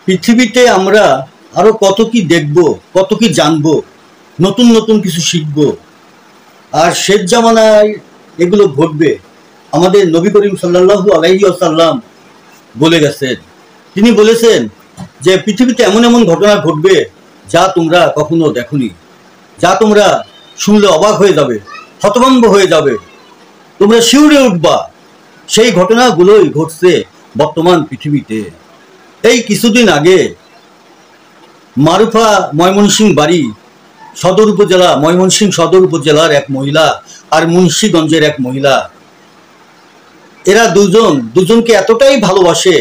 পৃথিবীতে আমরা আরো কত কি দেখব, কত কি জানবো, নতুন নতুন কিছু শিখব। আর শেষ জামানায় এগুলো ঘটবে। আমাদের নবী করিম সাল্লাল্লাহু আলাইহি ওয়াসাল্লাম বলে গেছেন, তিনি বলেছেন যে পৃথিবীতে এমন এমন ঘটনা ঘটবে যা তোমরা কখনো দেখোনি, যা তোমরা শুনলে অবাক হয়ে যাবে, হতভম্ব হয়ে যাবে, তোমরা শিউরে উঠবা। সেই ঘটনাগুলোই ঘটছে বর্তমান পৃথিবীতে। এই কিছুদিন আগে মারুফা ময়মনসিংহ বাড়ি সদর উপজেলা, ময়মনসিংহ সদর উপজেলার এক মহিলা আর মুন্সিগঞ্জের এক মহিলা, এরা দুজনকে এতটাই ভালোবাসে,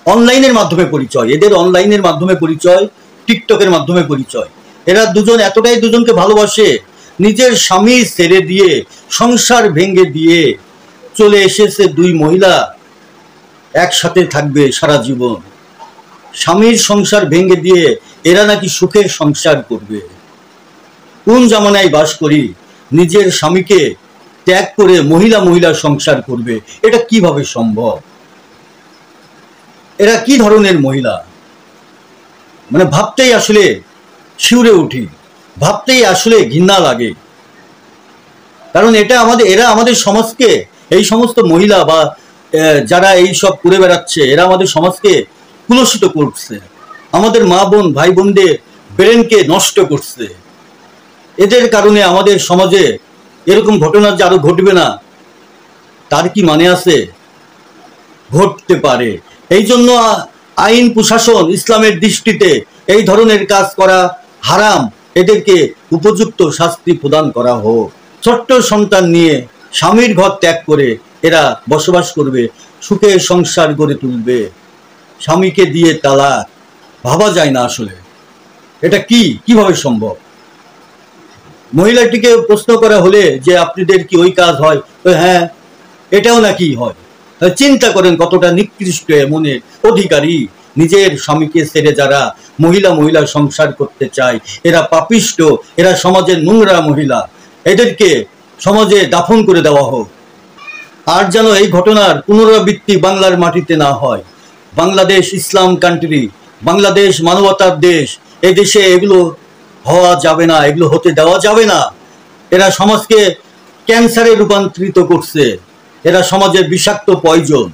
অনলাইনের মাধ্যমে পরিচয়, এদের অনলাইনের মাধ্যমে পরিচয়, টিকটকের মাধ্যমে পরিচয়। এরা দুজন এতটাই দুজনকে ভালোবাসে, নিজের স্বামী ছেড়ে দিয়ে, সংসার ভেঙে দিয়ে চলে এসেছে দুই মহিলা একসাথে থাকবে সারা জীবন। স্বামীর সংসার ভেঙে দিয়ে এরা নাকি সুখের সংসার করবে। কোন জামানায় বাস করি, নিজের স্বামীকে ত্যাগ করে মহিলা সংসার করবে? এটা কিভাবে সম্ভব? এরা কি ধরনের মহিলা? মানে ভাবতেই আসলে শিউরে উঠি, ভাবতেই আসলে ঘৃণা লাগে। কারণ এরা আমাদের সমাজকে, এই সমস্ত মহিলা বা যারা এই সব করে বেড়াচ্ছে, এরা আমাদের সমাজকে কুলসিত করছে, আমাদের মা বোন ভাই বোনদের ব্রেনকে নষ্ট করছে। এদের কারণে আমাদের সমাজে এরকম ঘটনা যে আরো ঘটবে না, তার কি মানে আছে? ঘটতে পারে। এই জন্য আইন প্রশাসন, ইসলামের দৃষ্টিতে এই ধরনের কাজ করা হারাম, এদেরকে উপযুক্ত শাস্তি প্রদান করা হোক। ছোট্ট সন্তান নিয়ে স্বামীর ঘর ত্যাগ করে এরা বসবাস করবে, সুখে সংসার গড়ে তুলবে, স্বামীকে দিয়ে তালাক। ভাবা যায় না আসলে এটা কিভাবে সম্ভব। মহিলাটিকে প্রশ্ন করা হলে যে আপনাদের কি ওই কাজ হয়? হ্যাঁ, এটাও নাকি হয়। চিন্তা করেন কতটা নিকৃষ্ট মনের অধিকারী। নিজের স্বামীকে ছেড়ে যারা মহিলা সংসার করতে চায়, এরা পাপিষ্ট, এরা সমাজের নোংরা মহিলা। এদেরকে সমাজে দাফন করে দেওয়া হোক। আর যেন এই ঘটনার পুনরাবৃত্তি বাংলার মাটিতে না হয়। বাংলাদেশ ইসলাম কান্ট্রি, বাংলাদেশ মানবতার দেশ। এই দেশে এগুলো হওয়া যাবে না, এগুলো হতে দেওয়া যাবে না। এরা সমাজকে ক্যান্সারে রূপান্তরিত করছে, এরা সমাজের বিষাক্ত পয়জন।